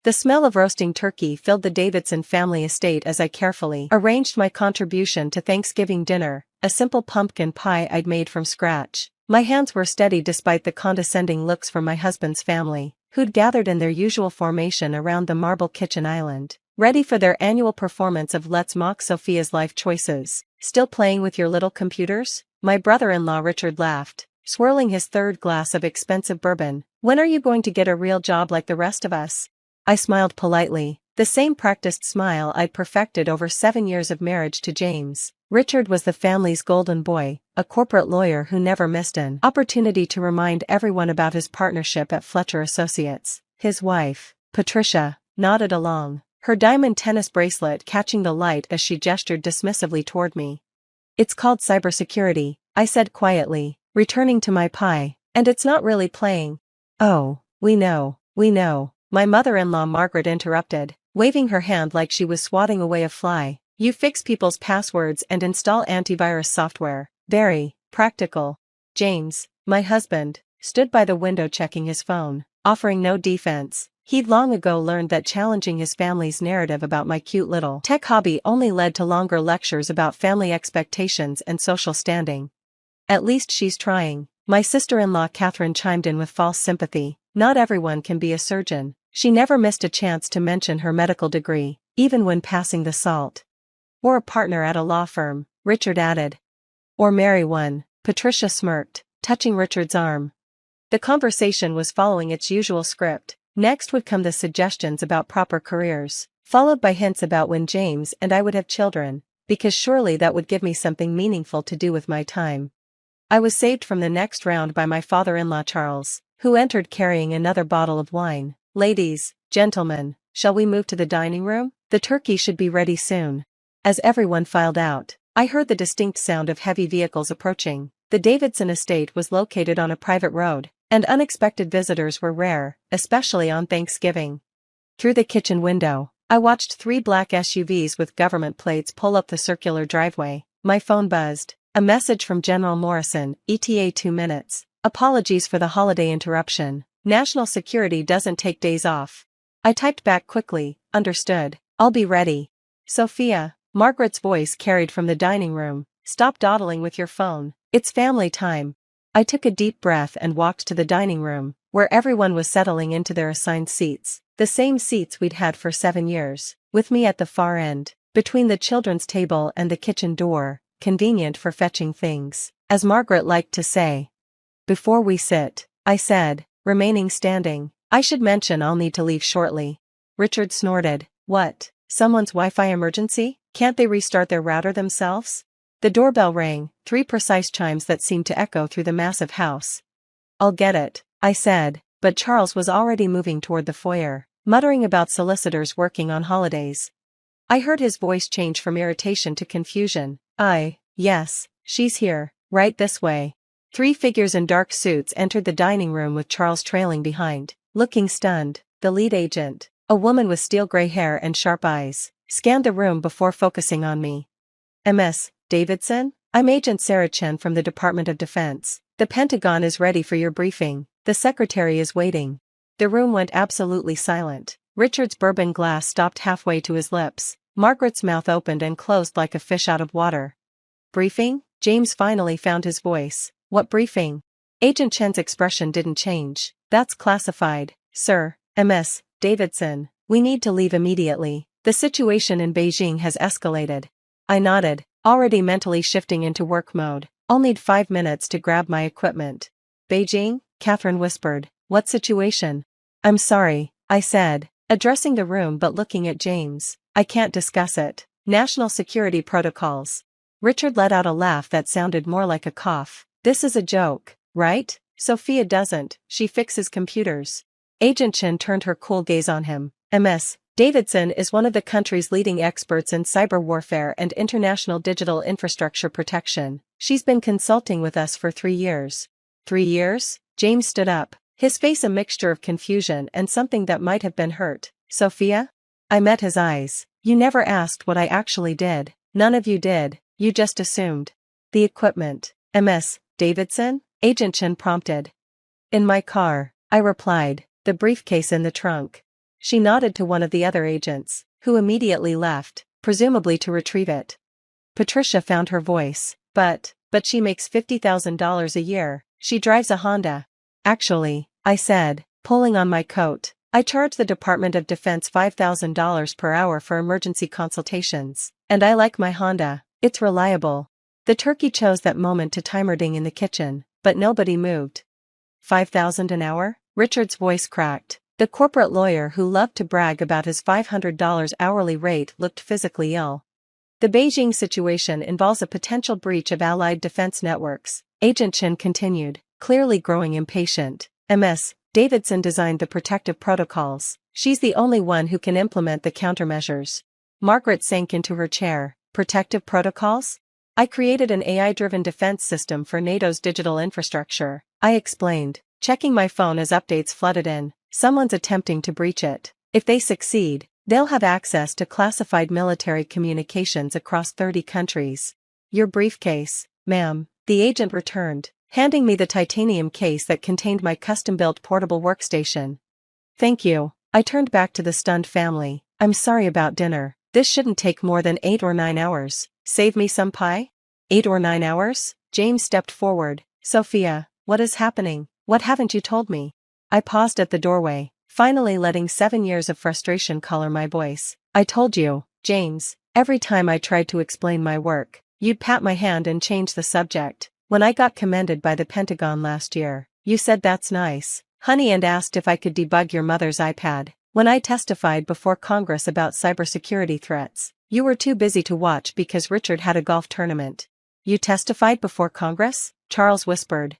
The smell of roasting turkey filled the Davidson family estate as I carefully arranged my contribution to Thanksgiving dinner, a simple pumpkin pie I'd made from scratch. My hands were steady despite the condescending looks from my husband's family, who'd gathered in their usual formation around the marble kitchen island, ready for their annual performance of Let's Mock Sophia's life choices. Still playing with your little computers? My brother-in-law Richard laughed, swirling his third glass of expensive bourbon. When are you going to get a real job like the rest of us? I smiled politely, the same practiced smile I'd perfected over 7 years of marriage to James. Richard was the family's golden boy, a corporate lawyer who never missed an opportunity to remind everyone about his partnership at Fletcher Associates. His wife, Patricia, nodded along, her diamond tennis bracelet catching the light as she gestured dismissively toward me. It's called cybersecurity, I said quietly, returning to my pie, and it's not really playing. Oh, we know, my mother-in-law Margaret interrupted, waving her hand like she was swatting away a fly. You fix people's passwords and install antivirus software. Very practical. James, my husband, stood by the window checking his phone, offering no defense. He'd long ago learned that challenging his family's narrative about my cute little tech hobby only led to longer lectures about family expectations and social standing. At least she's trying, my sister-in-law Catherine chimed in with false sympathy. Not everyone can be a surgeon. She never missed a chance to mention her medical degree, even when passing the salt. Or a partner at a law firm, Richard added. Or marry one, Patricia smirked, touching Richard's arm. The conversation was following its usual script. Next would come the suggestions about proper careers, followed by hints about when James and I would have children, because surely that would give me something meaningful to do with my time. I was saved from the next round by my father-in-law Charles, who entered carrying another bottle of wine. Ladies, gentlemen, shall we move to the dining room? The turkey should be ready soon. As everyone filed out, I heard the distinct sound of heavy vehicles approaching. The Davidson estate was located on a private road, and unexpected visitors were rare, especially on Thanksgiving. Through the kitchen window, I watched 3 black SUVs with government plates pull up the circular driveway. My phone buzzed. A message from General Morrison, ETA 2 minutes. Apologies for the holiday interruption. National security doesn't take days off. I typed back quickly, understood. I'll be ready. Sophia, Margaret's voice carried from the dining room, stop dawdling with your phone. It's family time. I took a deep breath and walked to the dining room, where everyone was settling into their assigned seats, the same seats we'd had for 7 years, with me at the far end, between the children's table and the kitchen door, convenient for fetching things, as Margaret liked to say. Before we sit, I said, remaining standing, I should mention I'll need to leave shortly. Richard snorted. What? Someone's Wi-Fi emergency? Can't they restart their router themselves? The doorbell rang, 3 precise chimes that seemed to echo through the massive house. I'll get it, I said, but Charles was already moving toward the foyer, muttering about solicitors working on holidays. I heard his voice change from irritation to confusion. Yes, she's here, right this way. 3 figures in dark suits entered the dining room with Charles trailing behind, looking stunned. The lead agent, a woman with steel gray hair and sharp eyes, scanned the room before focusing on me. Ms. Davidson? I'm Agent Sarah Chen from the Department of Defense. The Pentagon is ready for your briefing. The secretary is waiting. The room went absolutely silent. Richard's bourbon glass stopped halfway to his lips. Margaret's mouth opened and closed like a fish out of water. Briefing? James finally found his voice. What briefing? Agent Chen's expression didn't change. That's classified, sir. Ms. Davidson, we need to leave immediately. The situation in Beijing has escalated. I nodded, already mentally shifting into work mode. I'll need 5 minutes to grab my equipment. Beijing? Catherine whispered. What situation? I'm sorry, I said, addressing the room but looking at James. I can't discuss it. National security protocols. Richard let out a laugh that sounded more like a cough. This is a joke, right? Sophia doesn't, she fixes computers. Agent Chen turned her cool gaze on him. Ms. Davidson is one of the country's leading experts in cyber warfare and international digital infrastructure protection. She's been consulting with us for 3 years. 3 years? James stood up, his face a mixture of confusion and something that might have been hurt. Sophia? I met his eyes. You never asked what I actually did. None of you did, you just assumed. The equipment. Ms. Davidson? Agent Chen prompted. In my car, I replied, the briefcase in the trunk. She nodded to one of the other agents, who immediately left, presumably to retrieve it. Patricia found her voice. But she makes $50,000 a year. She drives a Honda. Actually, I said, pulling on my coat, I charge the Department of Defense $5,000 per hour for emergency consultations, and I like my Honda. It's reliable. The turkey chose that moment to timerding in the kitchen, but nobody moved. $5,000 an hour? Richard's voice cracked. The corporate lawyer who loved to brag about his $500 hourly rate looked physically ill. The Beijing situation involves a potential breach of Allied defense networks, Agent Chen continued, clearly growing impatient. Ms. Davidson designed the protective protocols. She's the only one who can implement the countermeasures. Margaret sank into her chair. Protective protocols? I created an AI-driven defense system for NATO's digital infrastructure, I explained, checking my phone as updates flooded in. Someone's attempting to breach it. If they succeed, they'll have access to classified military communications across 30 countries. Your briefcase, ma'am, the agent returned, handing me the titanium case that contained my custom-built portable workstation. Thank you. I turned back to the stunned family. I'm sorry about dinner. This shouldn't take more than 8 or 9 hours. Save me some pie? 8 or 9 hours? James stepped forward. Sophia, what is happening? What haven't you told me? I paused at the doorway, finally letting 7 years of frustration color my voice. I told you, James, every time I tried to explain my work, you'd pat my hand and change the subject. When I got commended by the Pentagon last year, you said that's nice, honey, and asked if I could debug your mother's iPad. When I testified before Congress about cybersecurity threats, you were too busy to watch because Richard had a golf tournament. You testified before Congress? Charles whispered.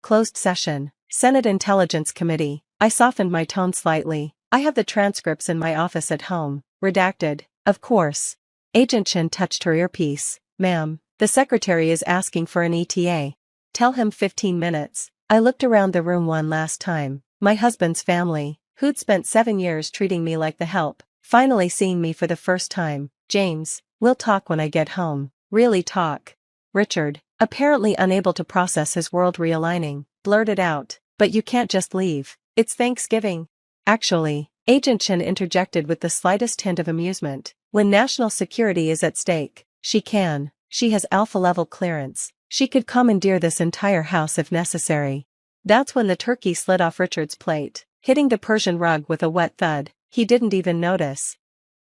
Closed session. Senate Intelligence Committee. I softened my tone slightly. I have the transcripts in my office at home. Redacted. Of course. Agent Chen touched her earpiece. Ma'am, the secretary is asking for an ETA. Tell him 15 minutes. I looked around the room one last time. My husband's family, who'd spent 7 years treating me like the help, finally seeing me for the first time. James, we'll talk when I get home. Really talk. Richard, apparently unable to process his world realigning, blurted out, but you can't just leave. It's Thanksgiving. Actually, Agent Chen interjected with the slightest hint of amusement. When national security is at stake, she can. She has alpha-level clearance. She could commandeer this entire house if necessary. That's when the turkey slid off Richard's plate, hitting the Persian rug with a wet thud. He didn't even notice.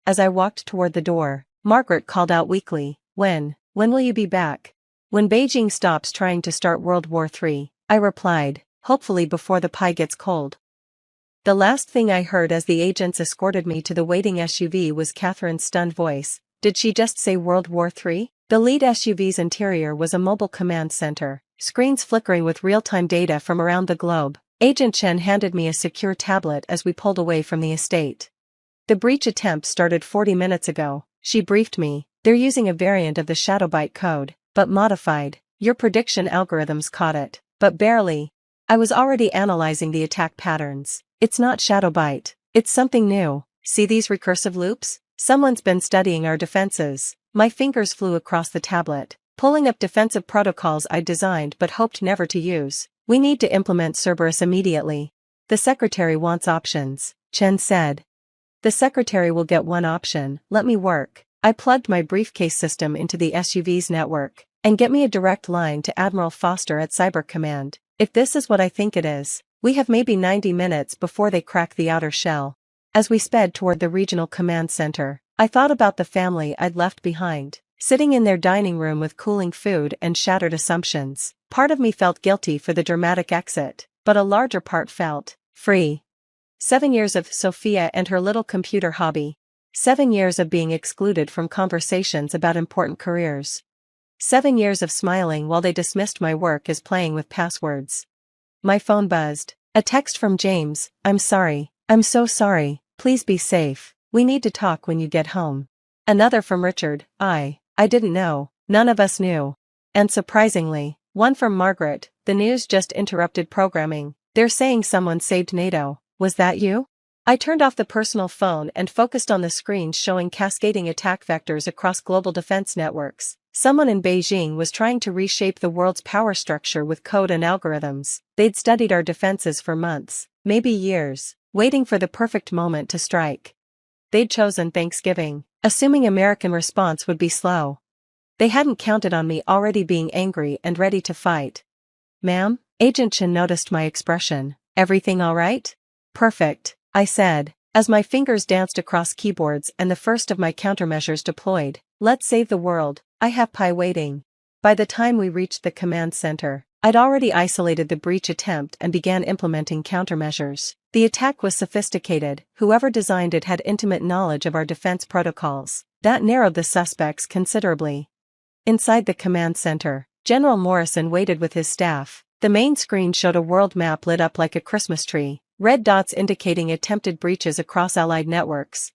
As I walked toward the door, Margaret called out weakly, When will you be back? When Beijing stops trying to start World War III, I replied, hopefully before the pie gets cold. The last thing I heard as the agents escorted me to the waiting SUV was Catherine's stunned voice. Did she just say World War III? The lead SUV's interior was a mobile command center, screens flickering with real-time data from around the globe. Agent Chen handed me a secure tablet as we pulled away from the estate. The breach attempt started 40 minutes ago, she briefed me. They're using a variant of the Shadowbyte code, but modified. Your prediction algorithms caught it, but barely. I was already analyzing the attack patterns. It's not Shadowbyte. It's something new. See these recursive loops? Someone's been studying our defenses. My fingers flew across the tablet, pulling up defensive protocols I'd designed but hoped never to use. We need to implement Cerberus immediately. The secretary wants options, Chen said. The secretary will get one option. Let me work. I plugged my briefcase system into the SUV's network, and get me a direct line to Admiral Foster at Cyber Command. If this is what I think it is, we have maybe 90 minutes before they crack the outer shell. As we sped toward the regional command center, I thought about the family I'd left behind, sitting in their dining room with cooling food and shattered assumptions. Part of me felt guilty for the dramatic exit, but a larger part felt free. 7 years of Sophia and her little computer hobby. 7 years of being excluded from conversations about important careers. 7 years of smiling while they dismissed my work as playing with passwords. My phone buzzed. A text from James. I'm sorry. I'm so sorry. Please be safe. We need to talk when you get home. Another from Richard. I didn't know. None of us knew. And surprisingly, one from Margaret. The news just interrupted programming. They're saying someone saved NATO. Was that you? I turned off the personal phone and focused on the screen showing cascading attack vectors across global defense networks. Someone in Beijing was trying to reshape the world's power structure with code and algorithms. They'd studied our defenses for months, maybe years. waiting for the perfect moment to strike. They'd chosen Thanksgiving, assuming American response would be slow. They hadn't counted on me already being angry and ready to fight. "Ma'am?" Agent Chen noticed my expression. "Everything all right?" "Perfect," I said, as my fingers danced across keyboards and the first of my countermeasures deployed. "Let's save the world, I have pie waiting." By the time we reached the command center, I'd already isolated the breach attempt and began implementing countermeasures. The attack was sophisticated, whoever designed it had intimate knowledge of our defense protocols. That narrowed the suspects considerably. Inside the command center, General Morrison waited with his staff. The main screen showed a world map lit up like a Christmas tree, red dots indicating attempted breaches across Allied networks.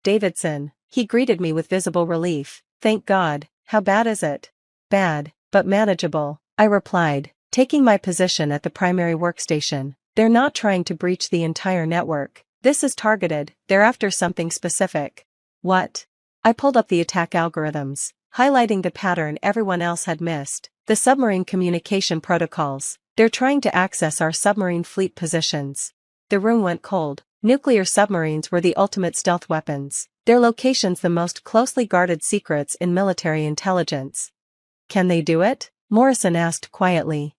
"Davidson," he greeted me with visible relief. "Thank God. How bad is it?" "Bad, but manageable," I replied, taking my position at the primary workstation. "They're not trying to breach the entire network. This is targeted, they're after something specific." "What?" I pulled up the attack algorithms, highlighting the pattern everyone else had missed. "The submarine communication protocols. They're trying to access our submarine fleet positions." The room went cold. Nuclear submarines were the ultimate stealth weapons, their locations the most closely guarded secrets in military intelligence. "Can they do it?" Morrison asked quietly.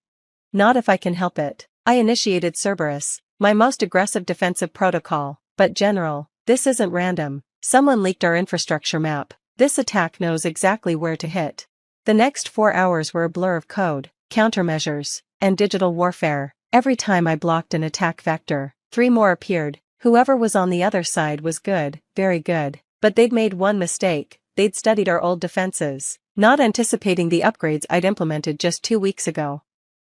"Not if I can help it." I initiated Cerberus, my most aggressive defensive protocol. "But General, this isn't random. Someone leaked our infrastructure map. This attack knows exactly where to hit." The next 4 hours were a blur of code, countermeasures, and digital warfare. Every time I blocked an attack vector, 3 more appeared. Whoever was on the other side was good, very good. But they'd made one mistake: they'd studied our old defenses, not anticipating the upgrades I'd implemented just 2 weeks ago.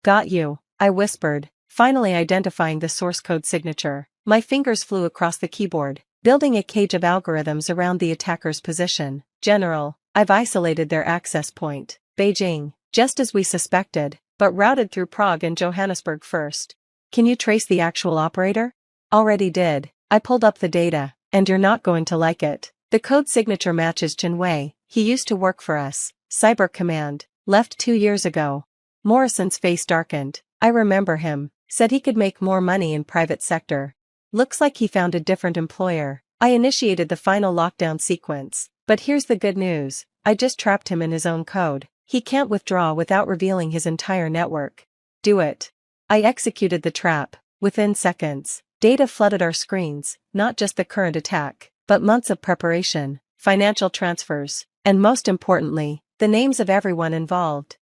"Got you," I whispered, finally identifying the source code signature. My fingers flew across the keyboard, building a cage of algorithms around the attacker's position. "General, I've isolated their access point. Beijing, just as we suspected, but routed through Prague and Johannesburg first." "Can you trace the actual operator?" "Already did." I pulled up the data, "and you're not going to like it. The code signature matches Chen Wei. He used to work for us. Cyber Command, left 2 years ago." Morrison's face darkened. "I remember him. Said he could make more money in private sector. Looks like he found a different employer." I initiated the final lockdown sequence. "But here's the good news. I just trapped him in his own code. He can't withdraw without revealing his entire network." "Do it." I executed the trap. Within seconds, data flooded our screens, not just the current attack, but months of preparation, financial transfers, and most importantly, the names of everyone involved.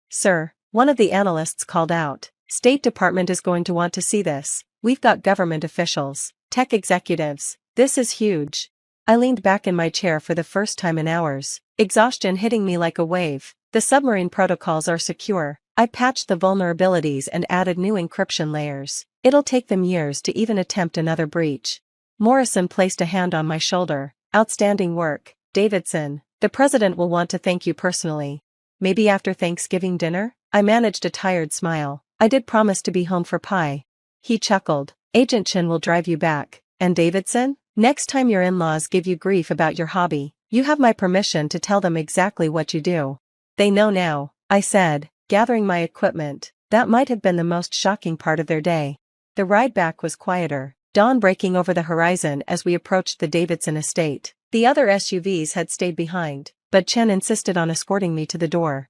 "Sir," one of the analysts called out, "State Department is going to want to see this. We've got government officials, tech executives. This is huge." I leaned back in my chair for the first time in hours, exhaustion hitting me like a wave. "The submarine protocols are secure. I patched the vulnerabilities and added new encryption layers. It'll take them years to even attempt another breach." Morrison placed a hand on my shoulder. "Outstanding work, Davidson. The president will want to thank you personally. Maybe after Thanksgiving dinner?" I managed a tired smile. "I did promise to be home for pie." He chuckled. "Agent Chen will drive you back. And Davidson, next time your in-laws give you grief about your hobby, you have my permission to tell them exactly what you do." "They know now," I said, gathering my equipment. That might have been the most shocking part of their day. The ride back was quieter, dawn breaking over the horizon as we approached the Davidson estate. The other SUVs had stayed behind, but Chen insisted on escorting me to the door.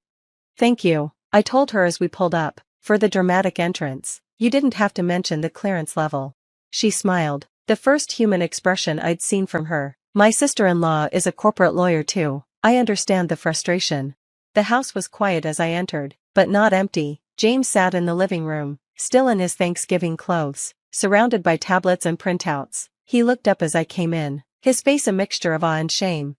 "Thank you," I told her as we pulled up, "for the dramatic entrance. You didn't have to mention the clearance level." She smiled, the first human expression I'd seen from her. "My sister-in-law is a corporate lawyer too. I understand the frustration." The house was quiet as I entered, but not empty. James sat in the living room, still in his Thanksgiving clothes, surrounded by tablets and printouts. He looked up as I came in, his face a mixture of awe and shame.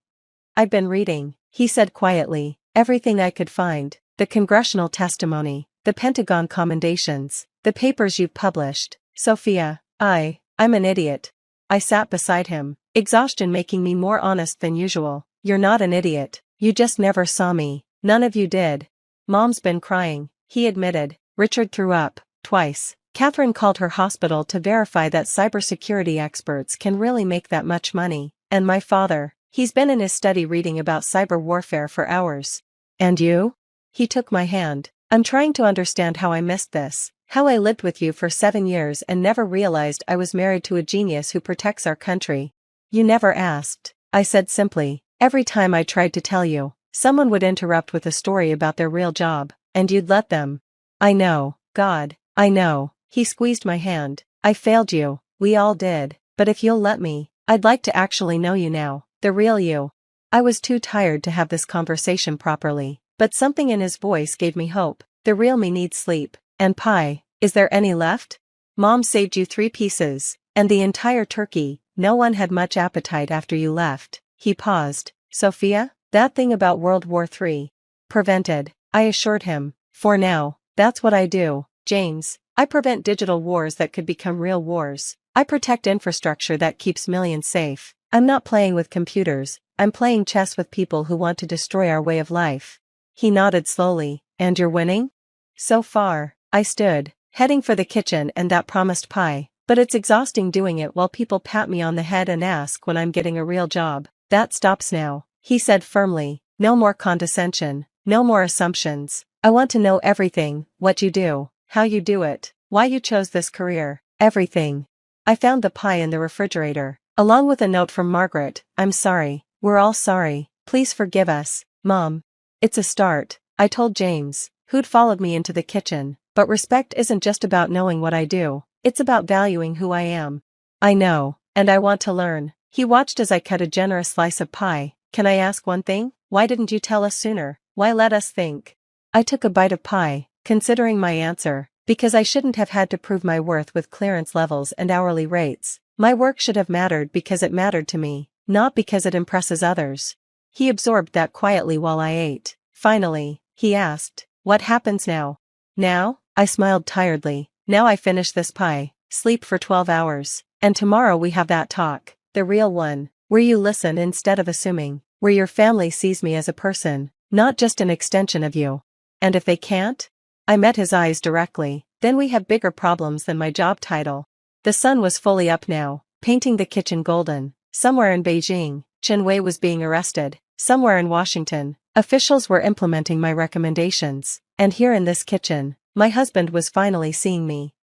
"I've been reading," he said quietly, "everything I could find. The congressional testimony, the Pentagon commendations, the papers you've published. Sophia, I'm an idiot." I sat beside him, exhaustion making me more honest than usual. "You're not an idiot, you just never saw me. None of you did." "Mom's been crying," he admitted. "Richard threw up, twice. Catherine called her hospital to verify that cybersecurity experts can really make that much money. And my father, he's been in his study reading about cyber warfare for hours." "And you?" He took my hand. "I'm trying to understand how I missed this. How I lived with you for 7 years and never realized I was married to a genius who protects our country. You never asked, I said simply. Every time I tried to tell you, someone would interrupt with a story about their real job, and you'd let them. I know, God, I know. He squeezed my hand. I failed you, we all did, but if you'll let me, I'd like to actually know you now, the real you. I was too tired to have this conversation properly, but something in his voice gave me hope. The real me needs sleep. And pie, is there any left? Mom saved you 3 pieces, and the entire turkey. No one had much appetite after you left. He paused. Sophia? That thing about World War III. Prevented, I assured him. For now, that's what I do, James. I prevent digital wars that could become real wars. I protect infrastructure that keeps millions safe. I'm not playing with computers, I'm playing chess with people who want to destroy our way of life. He nodded slowly. And you're winning? So far. I stood, heading for the kitchen and that promised pie, but it's exhausting doing it while people pat me on the head and ask when I'm getting a real job. That stops now, he said firmly. No more condescension, no more assumptions. I want to know everything, what you do, how you do it, why you chose this career, everything. I found the pie in the refrigerator, along with a note from Margaret. I'm sorry, we're all sorry, please forgive us, Mom. It's a start, I told James, who'd followed me into the kitchen. But respect isn't just about knowing what I do, it's about valuing who I am. I know, and I want to learn. He watched as I cut a generous slice of pie. Can I ask one thing? Why didn't you tell us sooner? Why let us think? I took a bite of pie, considering my answer, because I shouldn't have had to prove my worth with clearance levels and hourly rates. My work should have mattered because it mattered to me, not because it impresses others. He absorbed that quietly while I ate. Finally, he asked, what happens now? Now? I smiled tiredly. Now I finish this pie, sleep for 12 hours, and tomorrow we have that talk, the real one, where you listen instead of assuming, where your family sees me as a person, not just an extension of you. And if they can't? I met his eyes directly. Then we have bigger problems than my job title. The sun was fully up now, painting the kitchen golden. Somewhere in Beijing, Chen Wei was being arrested. Somewhere in Washington, officials were implementing my recommendations. And here in this kitchen, my husband was finally seeing me.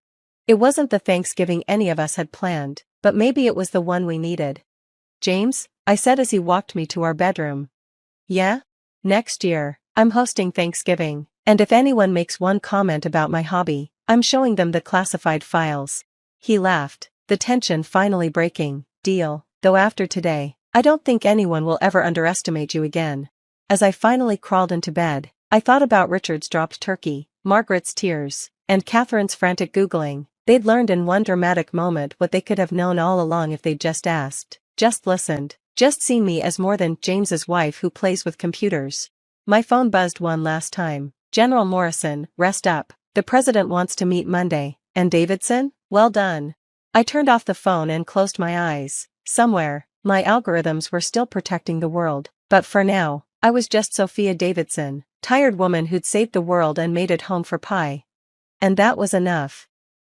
It wasn't the Thanksgiving any of us had planned, but maybe it was the one we needed. James, I said as he walked me to our bedroom. Yeah? Next year, I'm hosting Thanksgiving, and if anyone makes one comment about my hobby, I'm showing them the classified files. He laughed, the tension finally breaking. Deal, though after today, I don't think anyone will ever underestimate you again. As I finally crawled into bed, I thought about Richard's dropped turkey, Margaret's tears, and Catherine's frantic Googling. They'd learned in one dramatic moment what they could have known all along if they'd just asked, just listened, just seen me as more than James's wife who plays with computers. My phone buzzed one last time. General Morrison, rest up. The president wants to meet Monday. And Davidson? Well done. I turned off the phone and closed my eyes. Somewhere, my algorithms were still protecting the world, but for now, I was just Sophia Davidson, tired woman who'd saved the world and made it home for pie. And that was enough.